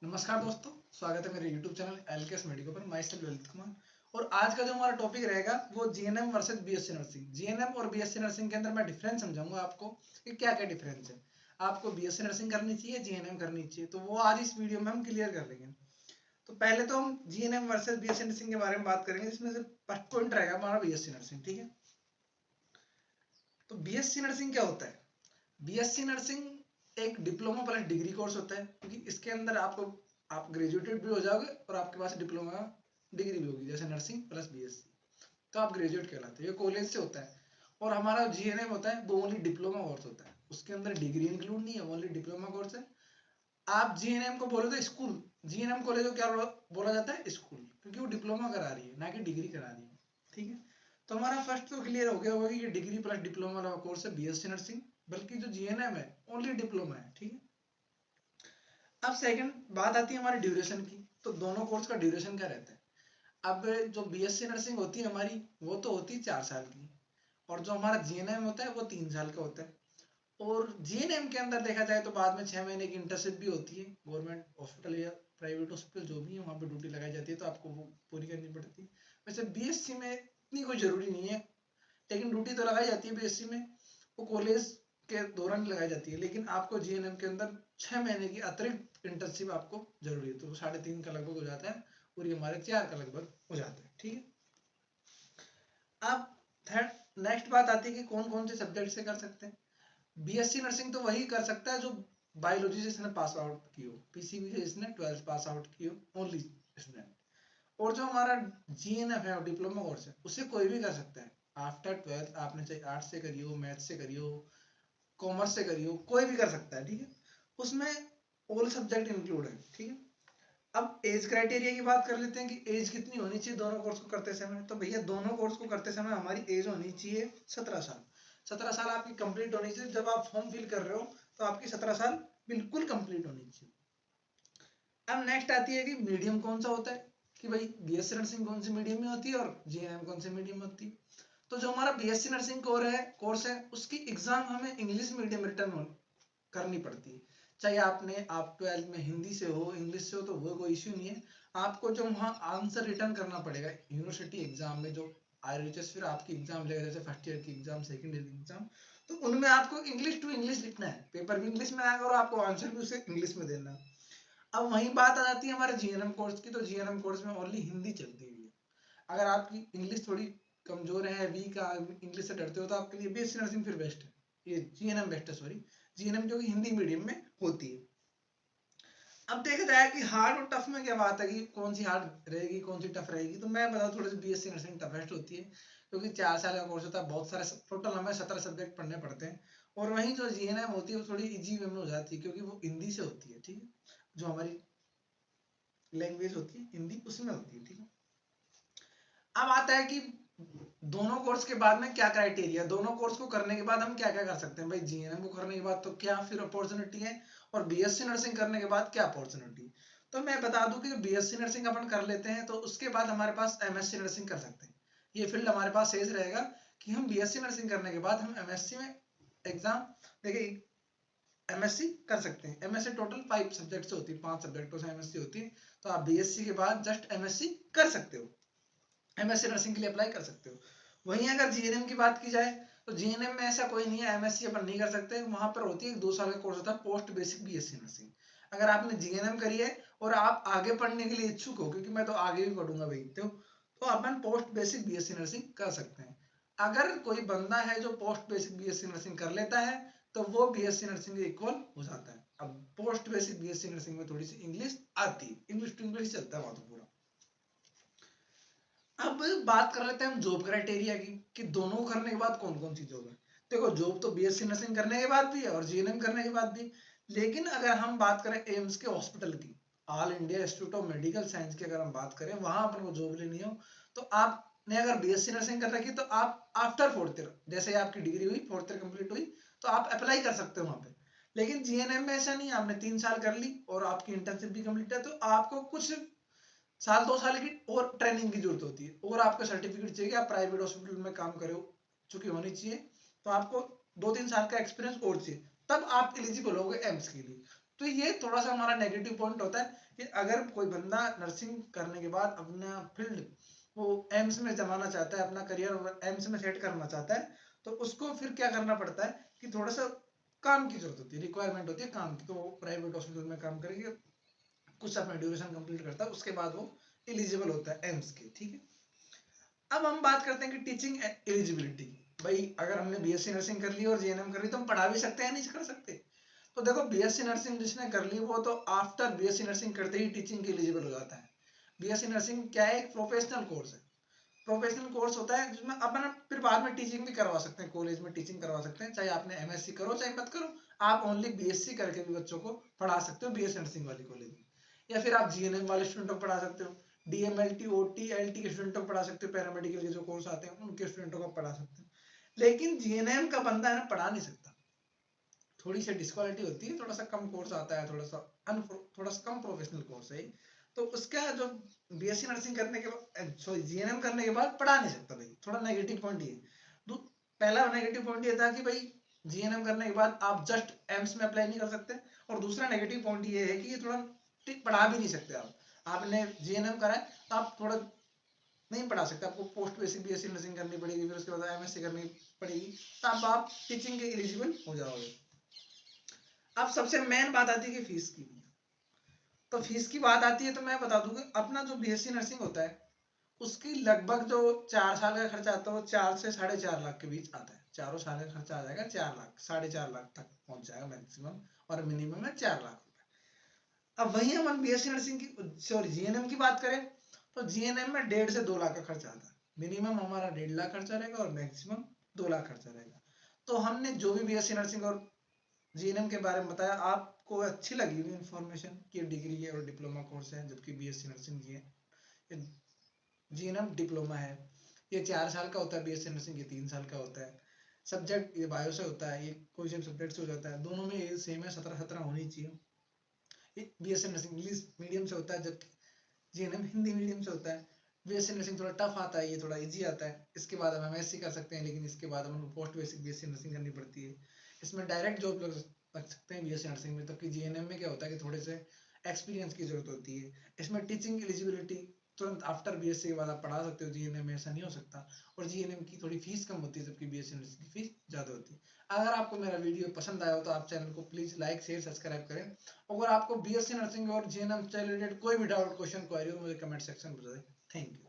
नमस्कार दोस्तों, स्वागत है मेरे YouTube चैनल एलकेएस मेडिको पर। My self Lalit Kumar. और आज का जो हमारा टॉपिक रहेगा वो GNM versus BSc nursing. GNM और बीएससी नर्सिंग के अंदर मैं डिफरेंस समझाऊंगा आपको कि क्या क्या डिफरेंस है। आपको बीएससी नर्सिंग करनी चाहिए, जीएनएम करनी चाहिए, तो वो आज इस वीडियो में हम क्लियर कर लेंगे। तो पहले तो हम जीएनएम वर्सेस बीएससी नर्सिंग के बारे में बात करेंगे, जिसमें से फर्स्ट पॉइंट रहेगा हमारा बीएससी नर्सिंग। ठीक है, तो बीएससी नर्सिंग क्या होता है? बीएससी नर्सिंग एक डिप्लोमा प्लस डिग्री कोर्स होता है, क्योंकि इसके अंदर आप ग्रेजुएटेड भी हो जाओगे और आपके पास डिप्लोमा डिग्री भी होगी, जैसे नर्सिंग प्लस बीएससी, तो आप ग्रेजुएट कहलाते हो। ये कॉलेज से होता है। और हमारा जीएनएम होता है वो ओनली डिप्लोमा कोर्स होता है, उसके अंदर डिग्री इंक्लूड नहीं है, ओनली डिप्लोमा कोर्स है। आप जीएनएम को बोलो तो स्कूल, जीएनएम कॉलेज को क्या बोला जाता है? स्कूल, क्योंकि वो डिप्लोमा करा रही है ना कि डिग्री करा रही है। ठीक है, तो हमारा फर्स्ट तो क्लियर हो गया होगा कि डिग्री प्लस डिप्लोमा वाला कोर्स है बीएससी नर्सिंग, बल्कि जो जीएनएम है ओनली डिप्लोमा है। ठीक है, अब सेकंड बात आती है हमारी ड्यूरेशन की। तो दोनों कोर्स का ड्यूरेशन क्या रहता है? अब जो बीएससी नर्सिंग होती है हमारी, वो तो होती है 4 साल की, और जो हमारा जीएनएम होता है वो 3 साल का होता है। और जीएनएम के अंदर देखा जाए तो बाद में 6 महीने की इंटर्नशिप भी होती है। गवर्नमेंट हॉस्पिटल या प्राइवेट हॉस्पिटल जो भी है वहाँ पे ड्यूटी लगाई जाती है, तो आपको वो पूरी करनी पड़ती है। वैसे बीएससी में इतनी कोई जरूरी नहीं है, लेकिन ड्यूटी तो लगाई जाती है बीएससी में, वो कॉलेज के दौरान लगाई जाती है। लेकिन आपको जीएनएम के अंदर 6 महीने की अतिरिक्त इंटर्नशिप आपको जरूरी है, तो 3.5 का लगभग हो जाता है, और ये हमारे 4 का लगभग हो जाता है। ठीक है, अब थर्ड नेक्स्ट बात आती है कि कौन कौन से सब्जेक्ट से कर सकते हैं। बीएससी नर्सिंग तो वही कर सकता है जो बायोलॉजी से इसने पास आउट की हो, पीसीबी से इसने 12th पास आउट की हो, ओनली स्टूडेंट। और जो हमारा जीएनएफ है डिप्लोमा कोर्स है, उसे कोई भी कर सकता है। आफ्टर 12th आपने चाहे आर्ट्स से करी हो, मैथ से करी हो, कॉमर्स से करी हो, कोई भी कर सकता है। ठीक है, उसमें ऑल सब्जेक्ट इंक्लूड है। ठीक है, अब एज क्राइटेरिया की बात कर लेते हैं कि एज कितनी होनी चाहिए दोनों कोर्स को करते समय। तो भैया दोनों कोर्स को करते समय हमारी एज होनी चाहिए 17 साल। 17 साल आपकी कंप्लीट होनी चाहिए। जब आप फॉर्म फिल कर रहे हो तो आपकी 17 साल बिल्कुल कंप्लीट होनी चाहिए। अब नेक्स्ट आती है कि मीडियम कौन सा होता है, कि भाई बीएससी नर्सिंग कौन सी मीडियम में होती है और जीएनएम कौन सी मीडियम में होती है। तो जो हमारा बीएससी नर्सिंग कोर्स है उसकी एग्जाम हमें इंग्लिश मीडियम रिटर्न करनी पड़ती है। चाहे आप 12th में हिंदी से हो, इंग्लिश से हो, तो वो कोई इश्यू नहीं है। आपको जो वहाँ आंसर रिटर्न करना पड़ेगा यूनिवर्सिटी एग्जाम में, जो आरएचएस फिर आपकी एग्जाम लेगा, जैसे फर्स्ट ईयर की एग्जाम, सेकंड ईयर की एग्जाम, तो उनमें आपको इंग्लिश टू इंग्लिश लिखना है, पेपर भी इंग्लिश में आएगा और आपको आंसर भी उसे इंग्लिश में देना है। अब वही बात आ जाती है हमारे जीएनएम कोर्स की। तो जीएनएम कोर्स में ओनली हिंदी चलती हुई है। अगर आपकी इंग्लिश थोड़ी कमजोर है, वीक है, इंग्लिश से डरते हो, तो आपके लिए बीएससी नर्सिंग फिर बेस्ट है, ये जीएनएम बेस्ट है, सॉरी, जीएनएम जो कि हिंदी मीडियम में होती है। अब देखा जाए कि हार्ड और टफ में क्या बात है कि कौन सी हार्ड रहेगी, कौन सी टफ रहेगी, तो मैं बताऊँ थोड़ी सी बीएससी नर्सिंग टफेस्ट होती है, क्योंकि 4 साल का कोर्स होता है, बहुत सारे टोटल हमें 17 सब्जेक्ट पढ़ने पड़ते हैं। और वहीं जो जीएनएम होती है वो थोड़ी इजी वे में हो जाती है, क्योंकि वो हिंदी से होती है। ठीक है, जो हमारी लैंग्वेज होती है हिंदी, उसमें होती है। ठीक है, अब आता है कि दोनों कोर्स के बाद में क्या क्राइटेरिया, दोनों कोर्स को करने के बाद हम क्या क्या कर सकते हैं। भाई जीएनएम को करने के बाद तो क्या फिर अपॉर्चुनिटी है, और बीएससी नर्सिंग करने के बाद क्या अपॉर्चुनिटी। तो मैं बता दूं कि बीएससी नर्सिंग अपन कर लेते हैं तो उसके बाद हमारे पास एमएससी नर्सिंग कर सकते हैं। ये फील्ड हमारे पास शेष रहेगा कि हम बीएससी नर्सिंग करने के बाद हम एमएससी में एग्जाम, देखिए, एमएससी कर सकते हैं। एमएससी टोटल 5 सब्जेक्ट से होती है, 5 सब्जेक्टों से एमएससी होती है। तो आप बीएससी के बाद जस्ट एमएससी कर सकते हो, एमएससी नर्सिंग के लिए अप्लाई कर सकते हो। वहीं अगर जीएनएम की बात की जाए तो जीएनएम में ऐसा कोई नहीं है, एमएससी अपन नहीं कर सकते। वहां पर होती है 2 साल का कोर्स होता है पोस्ट बेसिक बीएससी नर्सिंग। अगर आपने जीएनएम करी है और आप आगे पढ़ने के लिए इच्छुक हो, क्योंकि मैं तो आगे भी पढ़ूंगा भाई, तो अपन पोस्ट बेसिक बीएससी नर्सिंग कर सकते हैं। अगर कोई बंदा है जो पोस्ट बेसिक बीएससी नर्सिंग कर लेता है तो वो बीएससी नर्सिंग के इक्वल हो जाता है। अब पोस्ट बेसिक बीएससी नर्सिंग में थोड़ी सी इंग्लिश आती है, इंग्लिश टू इंग्लिश चलता है वहां तो पूरा। अब बात कर लेते हैं हम जॉब क्राइटेरिया की, कि दोनों करने के बाद कौन कौन सी जॉब है। देखो, जॉब तो बीएससी नर्सिंग करने के बाद भी है और जीएनएम करने के बाद भी। लेकिन अगर हम बात करें एम्स के हॉस्पिटल की, all India institute of medical science की अगर हम बात करें, वहां अपन को जॉब लेनी हो, तो आपने अगर बीएससी नर्सिंग कर रखी तो आप आफ्टर 4th ईयर, जैसे आपकी डिग्री हुई 4th ईयर कंप्लीट हुई, तो आप अप्लाई कर सकते हो वहां पे। लेकिन जीएनएम में ऐसा नहीं है, आपने 3 साल कर ली और आपकी इंटर्नशिप भी कंप्लीट है, तो आपको कुछ साल 2 साल की और ट्रेनिंग की जरूरत होती है, और आपका सर्टिफिकेट चाहिए आप प्राइवेट हॉस्पिटल में काम करे हो चुकी होनी चाहिए। तो आपको 2-3 साल का एक्सपीरियंस और चाहिए, तब आप एलिजिबल होगे एम्स के लिए। तो ये थोड़ा सा हमारा नेगेटिव पॉइंट होता है कि अगर कोई बंदा नर्सिंग करने के बाद अपना फील्ड वो एम्स में जमाना चाहता है, अपना करियर एम्स में सेट करना चाहता है, तो उसको फिर क्या करना पड़ता है कि थोड़ा सा काम की जरूरत होती है, रिक्वायरमेंट होती है काम की। तो वो प्राइवेट हॉस्पिटल में काम करेंगे, कुछ अपना ड्यूरेशन कंप्लीट करता है, उसके बाद वो एलिजिबल होता है एम्स के। ठीक है, अब हम बात करते हैं कि टीचिंग एलिजिबिलिटी। भाई अगर हमने बीएससी नर्सिंग कर ली और जीएनएम कर ली तो हम पढ़ा भी सकते हैं, नहीं कर सकते? तो देखो, बीएससी नर्सिंग जिसने कर ली वो तो आफ्टर बीएससी नर्सिंग करते ही टीचिंग के एलिजिबल हो जाता है। बीएससी नर्सिंग क्या है? एक प्रोफेशनल कोर्स है। प्रोफेशनल कोर्स होता है जिसमें अपन फिर बाद में टीचिंग भी करवा सकते हैं, कॉलेज में टीचिंग करवा सकते हैं, चाहे आपने एमएससी करो चाहे मत करो। आप ओनली बीएससी करके भी बच्चों को पढ़ा सकते हो बीएससी नर्सिंग वाली कॉलेज में, या फिर आप जीएनएम वाले स्टूडेंटों को पढ़ा सकते हो, डीएमएलटी ओटी एलटी के स्टूडेंटों को पढ़ा सकते हो, पैरामेडिकल के जो कोर्स आते हैं उनके स्टूडेंटों को पढ़ा सकते हो। लेकिन जीएनएम का बंदा है ना, पढ़ा नहीं सकता, थोड़ी सी डिस्क्वालिटी होती है, थोड़ा सा कम कोर्स आता है, थोड़ा सा कम प्रोफेशनल कोर्स है। तो उसका जो बीएससी नर्सिंग करने के बाद, सॉरी जीएनएम करने के बाद पढ़ा नहीं सकता भाई, थोड़ा नेगेटिव पॉइंट ये। तो पहला नेगेटिव पॉइंट ये था कि भाई जीएनएम करने के बाद आप जस्ट एम्स में अप्लाई नहीं कर सकते, और दूसरा नेगेटिव पॉइंट ये है कि ये थोड़ा पढ़ा भी नहीं सकते आप। आपने जीएनएम करा है तो आप थोड़ा नहीं पढ़ा सकते, आपको पोस्ट बेसिक बीएससी नर्सिंग करनी पड़ेगी, फिर उसके बाद एमएससी करनी पड़ेगी, तब आप टीचिंग के एलिजिबल हो जाओगे। अब सबसे मेन बात आती है कि फीस की। तो फीस की बात आती है तो मैं बता दूं कि अपना जो बीएससी नर्सिंग होता है उसकी लगभग जो 4 साल का खर्चा आता है वो 4 से 4.5 लाख के बीच आता है। 4 साल का खर्चा आ जाएगा 4 लाख, 4.5 लाख तक पहुंच जाएगा मैक्सिमम, और मिनिमम है 4 लाख रुपए। अब वही हम बीएससी नर्सिंग की, सॉरी जीएनएम की बात करें तो जीएनएम में 1.5 से 2 लाख का खर्चा आता है। मिनिमम हमारा 1.5 लाख खर्चा रहेगा और मैक्सिमम 2 लाख खर्चा रहेगा। तो हमने जो भी बीएससी नर्सिंग और जीएनएम के बारे में बताया, आपको अच्छी लगी हुई इन्फॉर्मेशन कि डिग्री है और डिप्लोमा कोर्स है, जबकि बीएससी नर्सिंग ये जीएनएम डिप्लोमा है। ये 4 साल का होता है, बीएससी नर्सिंग ये 3 साल का होता है। सब्जेक्ट ये बायो से होता है, ये कोई से सब्जेक्ट से हो जाता है, दोनों में एज सेम है, 17 होनी चाहिए। ये बीएससी नर्सिंग इंग्लिश मीडियम से होता है, जबकि जीएनएम हिंदी मीडियम से होता है। बीएससी नर्सिंग थोड़ा टफ आता है, ये थोड़ा इजी आता है। इसके बाद हम एमएससी कर सकते हैं, लेकिन इसके बाद हमें पोस्ट बेसिक बीएससी नर्सिंग करनी पड़ती है। इसमें डायरेक्ट जॉब लग सकते हैं बीएससी नर्सिंग में, तबकि जीएनएम में क्या होता है कि थोड़े से एक्सपीरियंस की जरूरत होती है। इसमें टीचिंग एलिजिबिलिटी तुरंत आफ्टर बीएससी के बाद आप पढ़ा सकते हो, जीएनएम में ऐसा नहीं हो सकता। और जीएनएम की थोड़ी फीस कम होती है, जबकि बीएससी नर्सिंग की फीस ज़्यादा होती है। अगर आपको मेरा वीडियो पसंद आया हो तो आप चैनल को प्लीज़ लाइक शेयर सब्सक्राइब करें। अगर आपको बीएससी नर्सिंग और जीएनएम से रिलेटेड कोई भी डाउट क्वेश्चन क्वेरी हो मुझे कमेंट सेक्शन में बताएं। Thank you.